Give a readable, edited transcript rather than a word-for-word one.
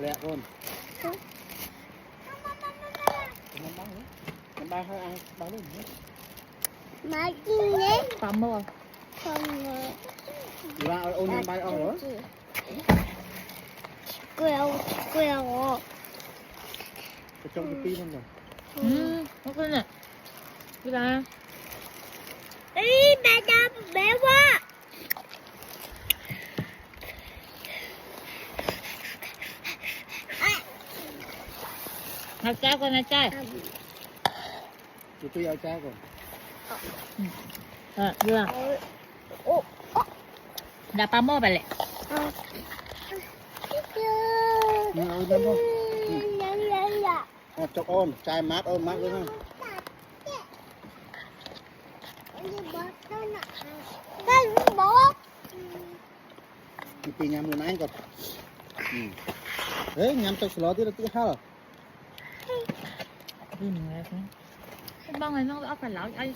แหละคนมันบ้าเขาเอาบ้าลูกมากินเนี่ย ปั๊มบ่ คนเลย ว่าเอาโอนมันใบเอาเหรอ เกลียวเกลียว ไปจงไปปีมันก่อน nó cứ nè đi ra เอ้ยแม่ดาแม่ว่า học cha con này trai ดูตัวเอาจ้าก่อน đi ra โอ้ đãปั๊มบ่ไปเลย นี่เอาเงินพ่อ ยัง จกโอนจ่ายมัดโอนมัดเลยนะ ได้บอก ปีงามเลยนั่งก่อนเฮ้ยงามตัวสโลที่เราตีห้า đi mình nghe không bao ngày nó đã phải lão ai